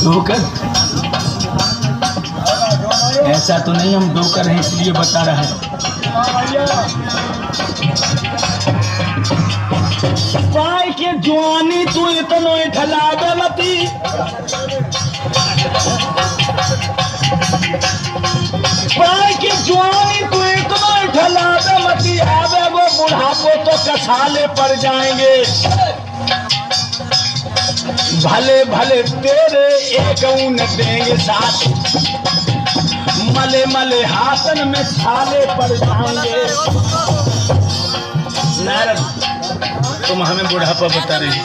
Docker? ऐसा तो नहीं, हम डोकर हैं इसलिए बता रहे हैं। पाई के जवानी तू इतनो ढलावे मती, पाई के जवानी तू इतनो ढलावे मती, आवे वो बुढ़ापो तो कसाले पड़ जाएंगे। भले भले तेरे एक ऊन देंगे साथ, मले मले हाथन में छाले पड़ जाएंगे। नारद, तुम हमें बुढ़ापा बता रही,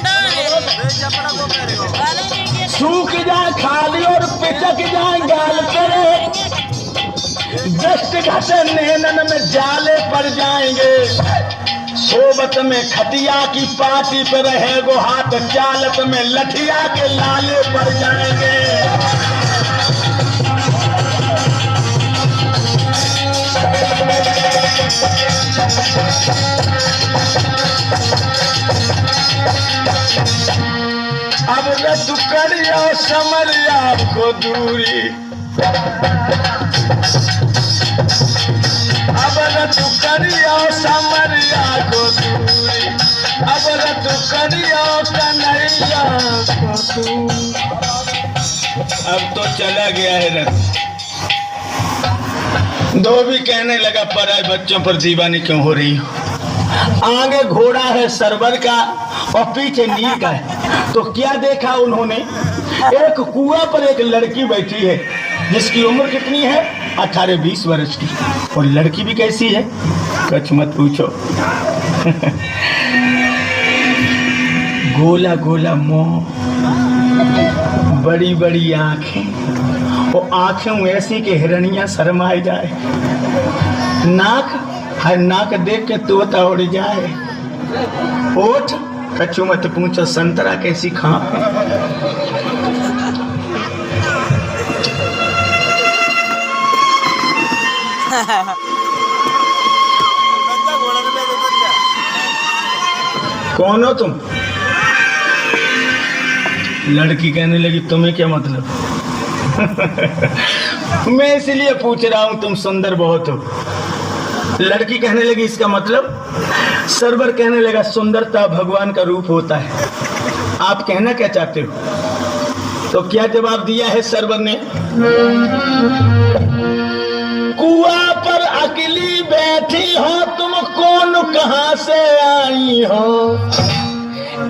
सूख जाए खाली और पिचक जाए गाल करे, दस्त घटे नैनन में जाले पड़ जाएंगे। सोबत में खटिया की पाटी पे रहे गो हाथ, चालत में लठिया के लाले पड़ जाएंगे। अब रतु करियो समरिया को दूरी, अब रतु करियो समरिया को दूरी, अब रतु करियो कन्हैया को दूरी। अब तो चला गया है रथ। धोबी कहने लगा, पराए बच्चों पर दीवानी क्यों हो रही हो? आगे घोड़ा है सरवर का और पीछे नील का है। तो क्या देखा उन्होंने, एक कुआं पर एक लड़की बैठी है जिसकी उम्र कितनी है, 18-20 वर्ष की, और लड़की भी कैसी है, कुछ मत पूछो। गोला गोला मुंह, बड़ी बड़ी आंखें, और आंखें ऐसी कि हिरनियां शर्माए जाए। नाक, हर नाक देख के तोता उड़ जाए। ओठ, कछु मत पूछो, संतरा कैसी खां। कौन हो तुम? लड़की कहने लगी, तुम्हें क्या मतलब? मैं इसलिए पूछ रहा हूं, तुम सुंदर बहुत हो। लड़की कहने लगी, इसका मतलब? सरवर कहने लगा, सुंदरता भगवान का रूप होता है। आप कहना क्या चाहते हो? तो क्या जवाब दिया है सरवर ने? कुआं पर अकेली बैठी हो तुम, कौन कहां से आई हो?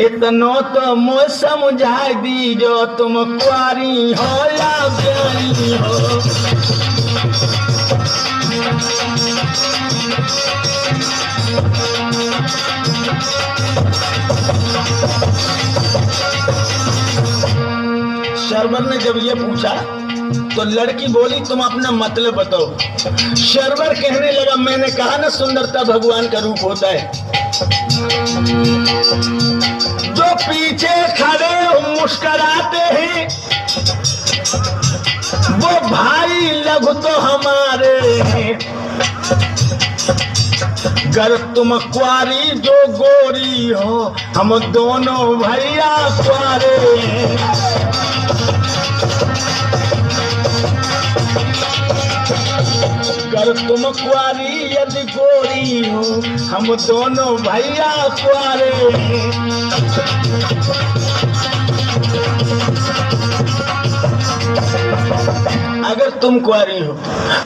इतनो तो मुझ समझा दीजो, तुम कुंवारी हो या प्यारी हो। शर्वर ने जब ये पूछा तो लड़की बोली, तुम अपना मतलब बताओ। शर्वर कहने लगा, मैंने कहा ना सुंदरता भगवान का रूप होता है। जो पीछे खड़े मुस्कुराते हैं वो भाई लघु तो हमारे हैं। गर तुम कुंवारी जो गोरी हो, हम दोनों भैया कुंवारे हैं। गर तुम कुंवारी यदि गोरी हो, हम दोनों भैया कुंवारे हैं। अगर तुम कुंवारी हो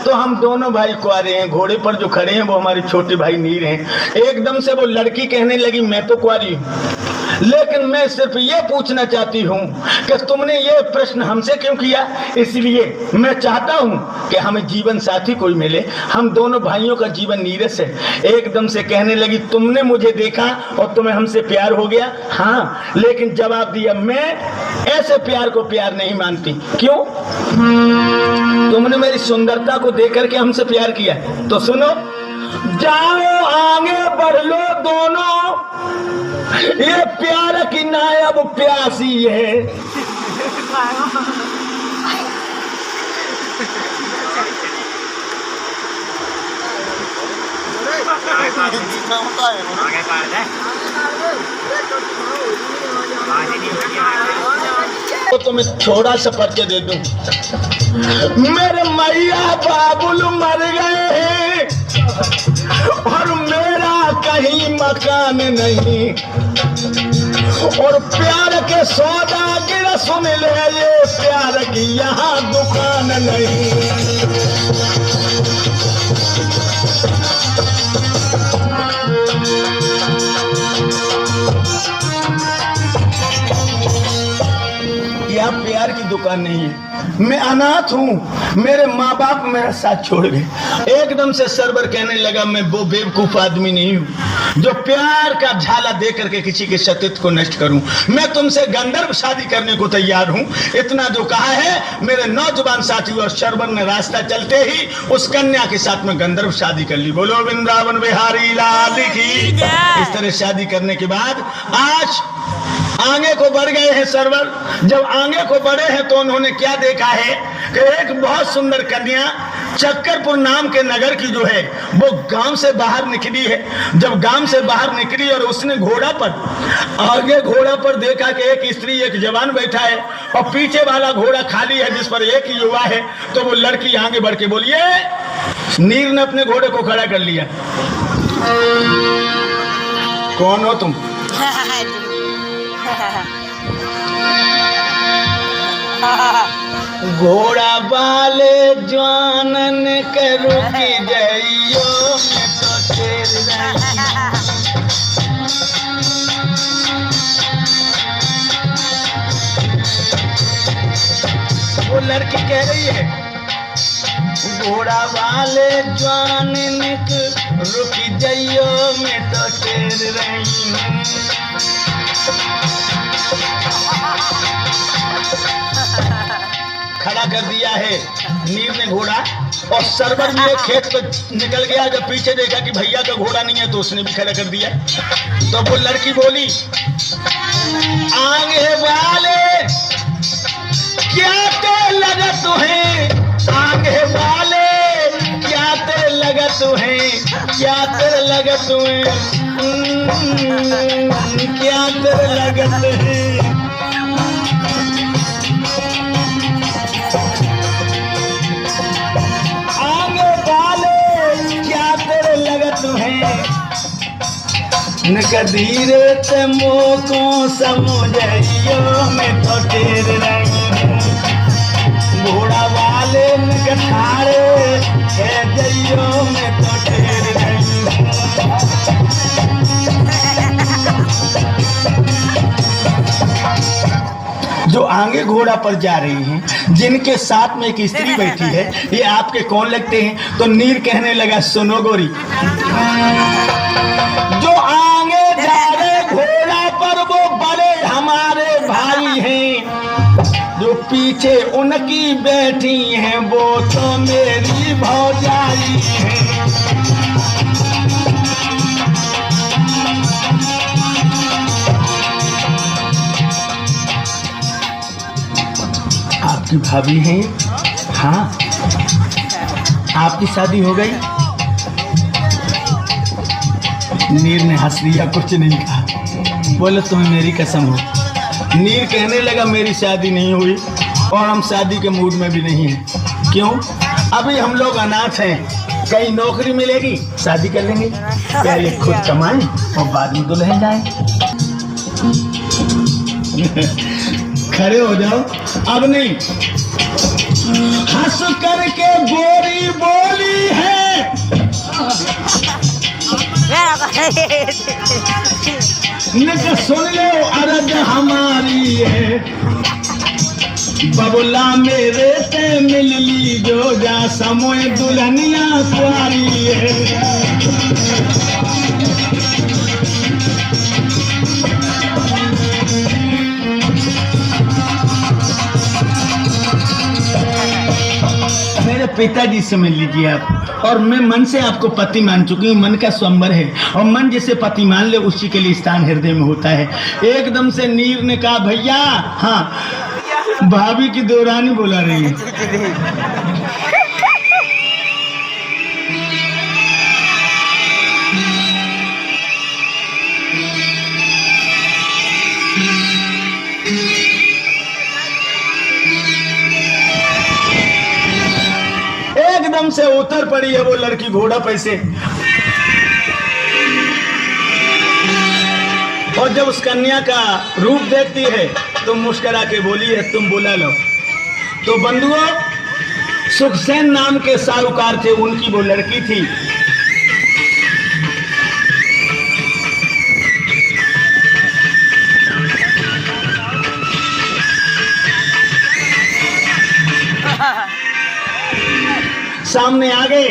तो हम दोनों भाई कुंवारे हैं। घोड़े पर जो खड़े हैं वो हमारे छोटे भाई नीर हैं। एकदम से वो लड़की कहने लगी, मैं तो कुंवारी हूँ, लेकिन मैं सिर्फ ये पूछना चाहती हूँ कि तुमने ये प्रश्न हमसे क्यों किया? इसलिए मैं चाहता हूँ कि हमें जीवन साथी कोई मिले, हम दोनों भाइयों का जीवन नीरस है। एकदम से कहने लगी, तुमने मुझे देखा और तुम्हें हमसे प्यार हो गया? हाँ, लेकिन जवाब दिया, मैं ऐसे प्यार को प्यार नहीं मानती। क्यों? तुमने मेरी सुंदरता को देख करके हमसे प्यार किया। तो सुनो, जाओ आगे बढ़ लो दोनों, ये प्यार की नायब प्यासी है। आगे तो तुम्हें थोड़ा सा पर्चे दे दूं। मेरे मैया बाबुल मर गए हैं और मेरा कहीं मकान नहीं, और प्यार के सौदागर सुन ले, ये प्यार की यहाँ दुकान नहीं। यह प्यार की दुकान नहीं है। मैं अनाथ हूँ, मेरे माँ बाप मेरा साथ छोड़ गए। एकदम से सरवर कहने लगा, मैं वो बेवकूफ आदमी नहीं हूँ जो प्यार का झाला दे करके किसी के सतीत्व को नष्ट करूं। मैं तुमसे गंधर्व शादी करने को तैयार हूं। इतना जो कहा है मेरे नौजवान साथी, और सरवर ने रास्ता चलते ही उस कन्या के साथ में गंधर्व शादी कर ली। बोलो वृंदावन बिहारी लाल की। इस तरह शादी करने के बाद आज आगे को बढ़ गए हैं सरवर। जब आगे को बढ़े हैं तो उन्होंने क्या देखा है कि एक बहुत सुंदर कन्या चक्करपुर नाम के नगर की जो है वो गांव से बाहर निकली है। जब गांव से बाहर निकली और उसने घोड़ा पर, आगे घोड़ा पर देखा कि एक स्त्री एक जवान बैठा है और पीछे वाला घोड़ा खाली है जिस पर एक युवा है, तो वो लड़की आगे बढ़ के बोलिए, नीर ने अपने घोड़े को खड़ा कर लिया। कौन हो तुम? घोड़ा वाले जानन के रुकी जाइयो, मैं तो तेर वो लड़की कह रही है, घोड़ा वाले जानन के रुकी जाइयो, मैं तो तेर रही हूँ। खड़ा कर दिया है नीर ने घोड़ा, और सरवर भी एक खेत पे निकल गया। जब पीछे देखा कि भैया का घोड़ा नहीं है तो उसने भी खड़ा कर दिया। तो वो लड़की बोली, आगे वाले क्या तेरे लगा तुम्हें, आगे वाले क्या तेरे लगा तुम्हें, क्या तेरे लगा तुम्हें, क्या तेरे लगा तुम्हें। नकदीरे ते मोको समझियो, मैं तो तेर रही हूँ। घोड़ा वाले नकठारे कह जइयो, मैं तो तेर रही हूँ। जो आगे घोड़ा पर जा रही हैं, जिनके साथ में एक स्त्री बैठी है, ये आपके कौन लगते हैं? तो नीर कहने लगा, सुनो गोरी, जो आगे जा रहे घोड़ा पर वो बड़े हमारे भाई हैं, जो पीछे उनकी बैठी हैं वो तो मेरी भौजाई हैं। आपकी भाभी हैं? हाँ। आपकी शादी हो गई? नीर ने हंस दिया, कुछ नहीं कहा। बोले तुम्हें मेरी कसम हो। नीर कहने लगा, मेरी शादी नहीं हुई और हम शादी के मूड में भी नहीं हैं। क्यों? अभी हम लोग अनाथ हैं, कहीं नौकरी मिलेगी शादी कर लेंगे, पहले खुद कमाएं और बाद में दुल्हन जाएं। खड़े हो जाओ, अब नहीं। हंस करके गोरी बोली है, सुन लो अर्ज हमारी है, बबुला मेरे से मिल ली जो जा समोए दुल्हनिया कुआरी है। मेरे पिताजी से मिल लीजिए आप, और मैं मन से आपको पति मान चुकी हूँ। मन का स्वयंवर है और मन जिसे पति मान ले उसी के लिए स्थान हृदय में होता है। एकदम से नीर ने कहा, भैया। हाँ, भाभी की देवरानी बुला रही है। एकदम से उतर पड़ी है वो लड़की घोड़ा पे से, और जब उस कन्या का रूप देखती है तो मुस्कुरा के बोली है, तुम बुला लो। तो बंधुओं, सुखसेन नाम के साहूकार थे, उनकी वो लड़की थी। सामने आ गए।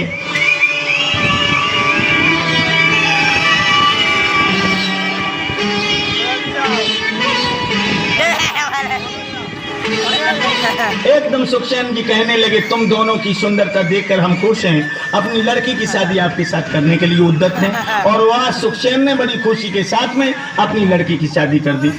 एकदम सुखसेन जी कहने लगे, तुम दोनों की सुंदरता देखकर हम खुश हैं, अपनी लड़की की शादी आपके साथ करने के लिए उद्यत हैं। और वह सुखसेन ने बड़ी खुशी के साथ में अपनी लड़की की शादी कर दी।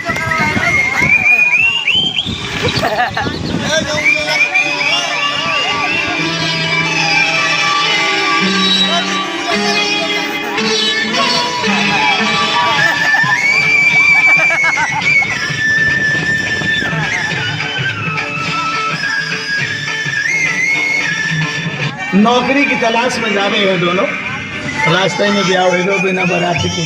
नौकरी की तलाश में जा रहे हैं दोनों, रास्ते में ब्याह हो दो बिना बाराती के।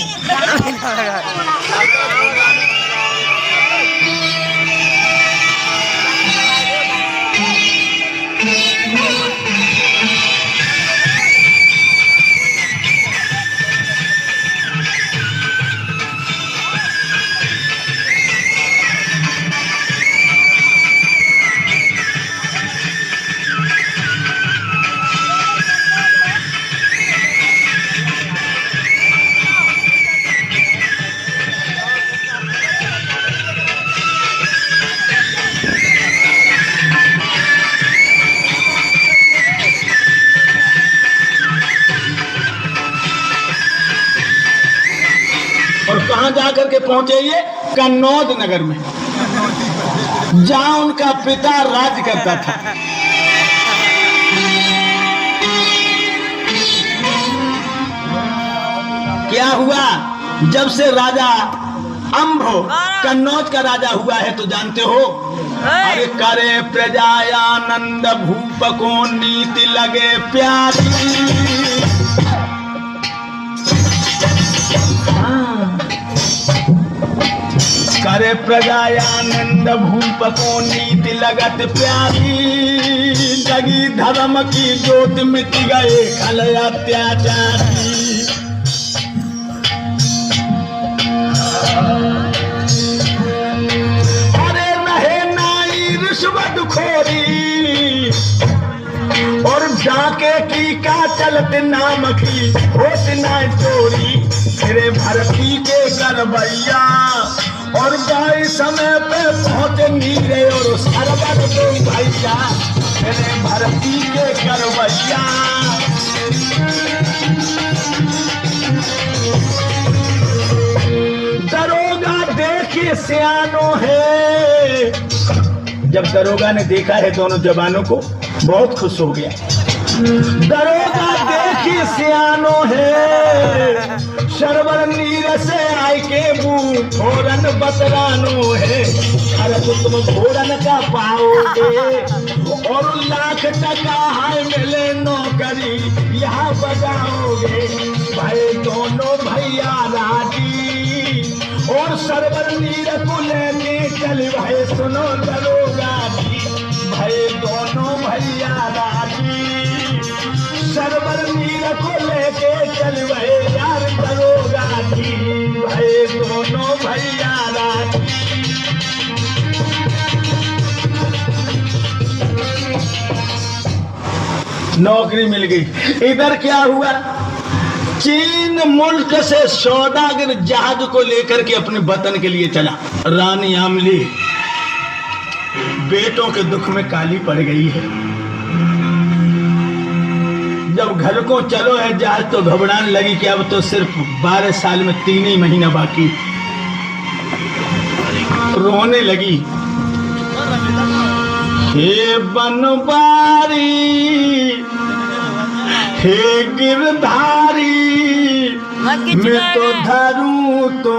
और कहां जाकर के पहुंचे ये? कन्नौज नगर में, जहां उनका पिता राज करता था। क्या हुआ? जब से राजा अम्भो कन्नौज का राजा हुआ है तो जानते हो, अरे करे प्रजायानंद भूप को नीति लगे प्यारी। करे प्रजायानंद भूप को नीति लगत प्यारी, जगी धर्म की ज्योत मिट गए खल अत्याचारी। अरे रहे नाई रिश्वत खोरी, और डाके की का चलत नाम की होत ना चोरी। तेरे भरती के गरबैया और भाई समय पे पहुंचे नीरे, और सरवर दो भैया तेरे भरती के गरबैया। दरोगा देखिए सियानो है। जब दरोगा ने देखा है दोनों जवानों को, बहुत खुश हो गया। दरोगा देखिए सियानो है, सरवर नीर से आय के बू घोरन बतरानो है। अरे तो तुम घोरन का पाओगे, और लाख टका है मिले नौकरी यहाँ बजाओगे। भाई दोनों भैया राजी, और सरवर नीर को लेके चल भाई सुनो दरोगा जी। भाई दोनों भैया राजी, सरवर नीर को लेके चल भाई यार दरोगा जी। भाई दोनों भैया राजी। नौकरी मिल गई। इधर क्या हुआ? चीन मुल्क से सौदागर जहाज को लेकर के अपने वतन के लिए चला। रानी आमली बेटों के दुख में काली पड़ गई है। जब घर को चलो है जहाज तो घबराने लगी कि अब तो सिर्फ 12 साल में 3 ही महीना बाकी। रोने लगी, हे बनवारी हे गिरधारी, मैं तो धरूं तुम